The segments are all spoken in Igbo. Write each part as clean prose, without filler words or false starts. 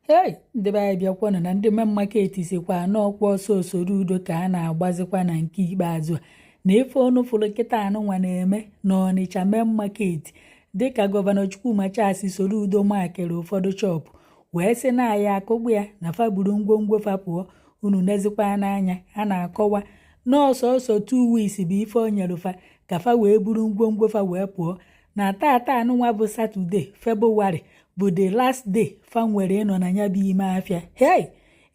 Hey, ndị be anyị bịakwanụ na ndị main market sikwa n'ọkwa ọsọ Soludo ka a na-agbazikwa na nke ikpeazụ a na ife ọnụfụlụ kịta anụnwa na-eme n'Onitsha Main market dịka gọvanọ Chukwumachiasi Soludo makere ụfọdụ chọpụ wee sị na ya akụgbu ya na fa buru ngwongwo fa pụọ. Unu nezikwa n'anya a na-akọwa n'ọsọsọ 2 weeks bụ ife o nyere fa ka fa wee buru ngwongwo fa wee pụọ na tata anụnwa bụ Satọde Febụwarị bụ the last day fa nwere ịnọ na ya bụ ime afịa. Hey,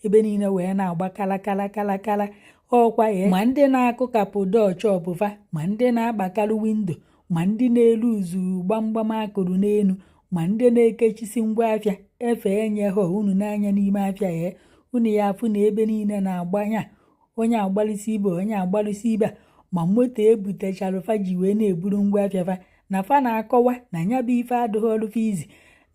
ebe niile wee na-agba kala ọkwa ya ma ndị na-akụkapụ dọọ chọpụ fa ma ndị na-akpakalụ windo ma ndị na-elu uzu gbamgbam akụrụ n'elu ma ndị na-ekechisi ngwa afịa efe enye ha unu n'anya n'ime afịa ya unu ya afụ na ebe niile na-agbanya onye agbalịsi ibe onye agbalịsi ibe ma moto ebutechara fa ji wee na-eburu ngwa afịa fa na fa na-akọwa na nya bụ ife adịghị ọlụfa izi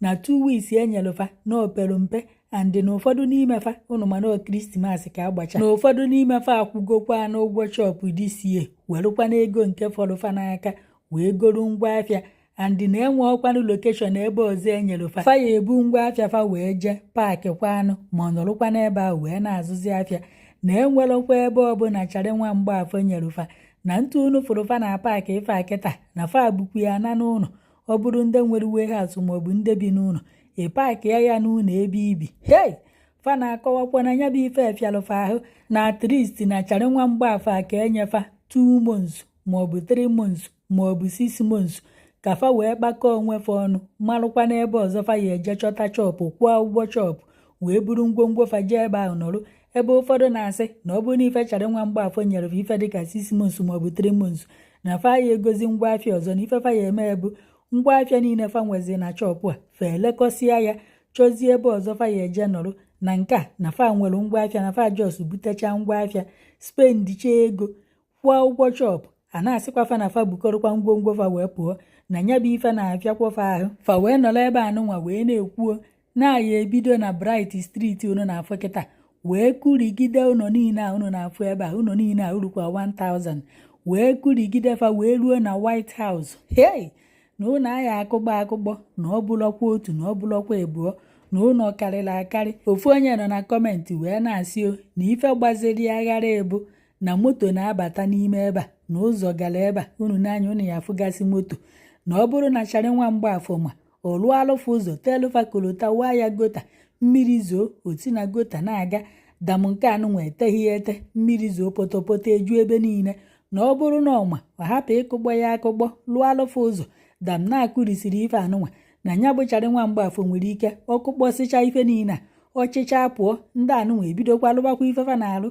na 2 weeks enyere fa na opere mpe and na ụfọdụ n'ime fa unu mana Krismas ka agbacha na ụfọdụ n'ime fa akwụgokwa n'ụgwọ chọpụ DCA werụkwa n'ego nke fọrọ fa n'aka wee goro ngwa afịa and na-enwe ọkwanụ lokeshọn ebe ọzọ enyere fa ya ebu ngwa afịa fa wee jee paakị kwanụ ma ọ nọrụkwa n'ebe ahụ wee na-azụzi afịa na-enwerọkwa ebe ọbụla chara nwa mgbaafọ nyere fa na ntụ unu fụrụ fa na paakị ife akịta na fa bukwu ya na n'ụlọ ọ bụrụ ndị nwere warehouse maọbụ ndị bi n'ụlọ paakị ya n'ụlọ ebe ibi. Hey, fa na-akọwakwa na ya bụ ife efialụfa ahụ na at least na chara nwa mgbaafọ a ka enyefa 2 months maọbụ 3 months maọbụ 6 months ka fa wee kpakọọ onwe fa ọnụ marụkwa n'ebe ọzọ fa ya eje chọta chọpụ kwụọ ụgwọ chọpụ wee buru ngwongwo fa jee ebe ahụ nọrụ ebe ụfọdụ na-asị na ọ bụrụ na ife chara nwa mgbaafọ nyere fa ife dịka 6 months maọbụ 3 months na fa ya egozi ngwa afịa ọzọ na ife fa ya eme ebu ngwa afịa niile fa nwezi na chọpụ a fa elekọsịa ya chọzie ebe ọzọ fa ya eje nọrụ na nke a na fa nwere ngwa afịa na fa jos butecha ngwa afịa spendicha ego kwụọ ụgwọ chọpụ a na-asịkwa fa na fa bukọrọkwa ngwongwo fa wee pụọ na nya bụ ife na-afịakwa fa ahụ fa wee nọrọ ebe anụnwa wee na-ekwuo na-aya ebido na Bright Street unu na-afụ kịta wee kurigide ụlọ niile a unu na-afụ ebe a ụlọ niile a urukwa 1000 wee kurigide fa wee ruo na White House. Hey, na ụlọ aya akụgbọ na ọ bụlọkwa otu na ọ bụlọkwa ebụọ na ụlọ karịrị akarị. Ofu onye nọ na kọmentị wee na-asị o na ife gbaziri aghara ebu na moto na-abata n'ime ebe a na ụzọ gara ebe a unu n'anya unu ya afụgasị moto na ọ bụrụ na chara nwa mgbaafọ ma ọ lụọ alụfụ ụzọ telufa kolota waa ya gota mmiri zoo oti na gota na-aga dam nke anụnwa eteghị ete mmiri zoo potopoto eju ebe niile na ọ bụrụ na ọma ọ hapụ ịkụgbọ ya akụgbọ lụọ alụfụ ụzọ dam na-akụrisiri ife anụnwa na nya bụchara nwa mgbaafọ nwere ike ọkụkpọsịcha ife niile a ọchịcha pụọ ndị anụnwa ebidokwa lụbakwa ife fa na-alụ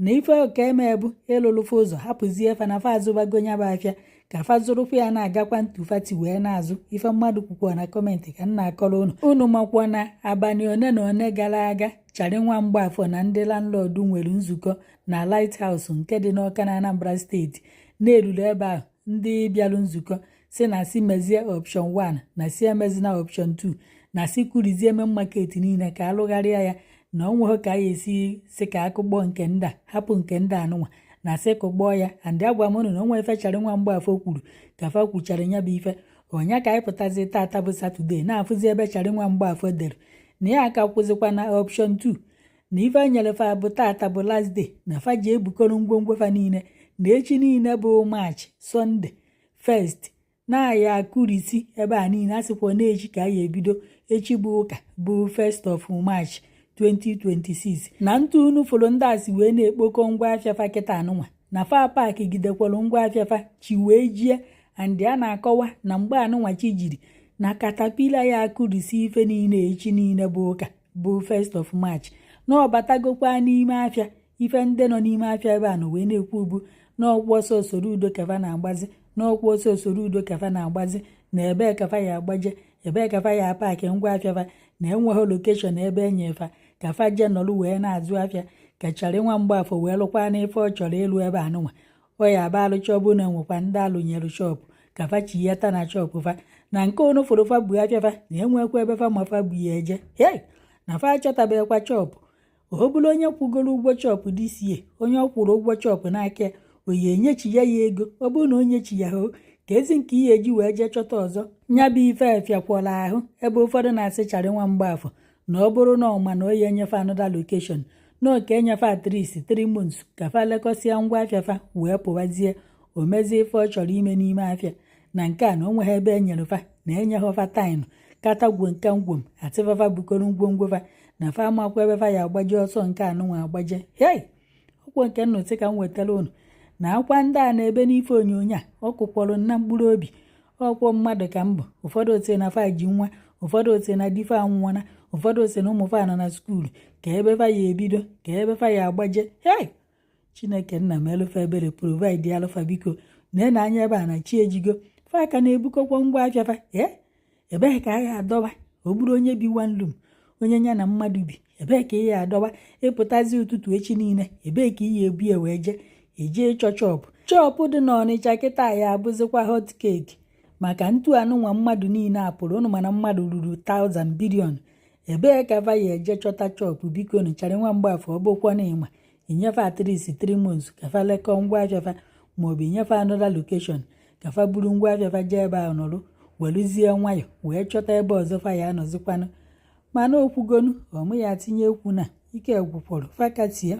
na ife ọka eme ebu ịlụlụfa ụzọ hapụzie fa na fa azụbago nya bụ afịa ka fa zụrụkwa ya na-agakwa ntụfati wee na-azụ ife mmadụ kwukwa na kọmentị ka nna akọrọ unu makwa na abalị one na one gara aga chara nwa mgbaafọ na ndị landlọdụ nwere nzukọ na Lighthouse nke dị n'Ọka na Anambra steeti na-eruru ebe ahụ ndị bịarụ nzukọ si na si mezie option 1 na si emezi na option 2 na si kurizie main market niile ka alụgharịa ya na onweghị ka ya esi si ka akụgbọ nke ndị a hapụ nke ndị anụnwa na sị kụgbọọ ya andị agwa m unu na onwe fechara nwa mgbaafọ kwuru ka fa kwuchara ya bụ ife ọnya ka anyị pụtazi tata bụ Satọde na-afụzi ebe chara nwa mgbaafọ dere na ya aka kwụzikwa na option 2 na ife nyere fa bụ tata bụ last day na fa ji ebukọrọ ngwongwo fa niile na echi niile bụ March Sunday 1st na-aya akụrisi ebe a niile asịkwa na echi ka ya ebido echi bụ ụka bụ 1st of March 2026 na ntụ unu fụrụ ndị asị wee na-ekpokọ ngwa afịa fa kịta anụnwa na fa paakị gidekwara ngwa afịa fa chi wee jie andị a na-akọwa na mgbe anụnwa chi jiri na katapila ya akụrisi ife niile echi niile bụ ụka bụ 1st of March na ọbatagokwa n'ime afịa ife ndị nọ n'ime afịa ebe a na wee na-ekwu ubu na ọkwa ọsọ Soludo kafa na-agbazi na ọkwa ọsọ Soludo kafa na-agbazi na ebe kafa ya agbaje ebe kafa ya paakị ngwa afịa fa na enweghị lokeshọn ebe enyefa ka fa je nọrụ wee na-azụ afịa ka chara nwa mgbaafọ wee lụkwa n'ife ọ chọrọ ịlụ ebe anụnwa ọ ya ba alụcha ọbụla nwekwa ndị alụnyere chọpụ ka fa chi ya ta na chọpụ fa na nke onu fụrụ fa bụ afịa fa na enwekwa ebe fa ma fa bụ ya eje. Hey, na fa achọtabekwa chọpụ ọ bụrụ onye kwụgoro ụgwọ chọpụ DCA onye ọ kwụrụ ụgwọ chọpụ n'aka oyi enyechi ya ego ọ bụrụ na onye chi ya hụ ka ezi nke ihe eji wee jee chọta ọzọ nya bụ ife efiakwala ahụ ebe ụfọdụ na-asị chara nwa mgbaafọ na ọ bụrụ na ọma na oyi enyefe another location na oke enyefe at least 3 months ka fa lekọsịa ngwa afịa fa wee pụwazie o mezie ife ọ chọrọ ime n'ime afịa na nke a na o nweghị ebe enyere fa na enyeghọfa taịnụ kata gwom atịfafa bukoro ngwongwo fa na fa amakwa ebe fa ya agbaje ọsọ nke anụnwa agbaje ọkwọ nke nnụtị ka m wetara unu na akwa ndị a na-ebe n'ife onyonyo a ọ kụkwọrọ nna mkpụrụ obi ọkwọ mmadụ ka mbụ ụfọdụ otie na fa ji nwa ụfọdụ otie na dife anwụọna ụfọdụ otie na ụmụ fa nọ na skuulu ka ebe fa ya ebido ka ebe fa ya agbaje Chineke nna m elufa ebere provide alụfa biko na anya ebe a na chi ejigo fa aka na-ebukọkwa ngwa afịa fa ebee ka a ya adọba o buru onye bi wanlum onye ya na mmadụ bi ebee ka ị ya adọba ịpụtazi ụtụtụ echi niile ebee ka ị ya ebu ya wee eje ịchọ chọpụ dị n'Ọnịcha kịta ya abụzikwa hot cake maka ntu anụnwa mmadụ niile apụrụ ụnụ mana mmadụ ruru 1000 billion ebee ka va ya eje chọta chọpụ biko nụchara nwa Mgbafọ ọbụkwa na ịma inyefe at least 3 months ka fa lekọọ ngwa afịa fa maọbụ inyefe another location ka fa buru ngwa afịa fa jee ebe a nọrụ weluzie nwayọ wee chọta ebe ọzọ fa ya anọzikwanụ mana okwugonu ọmụ ya tinye ekwu na ike gwụkwọrọ fakatie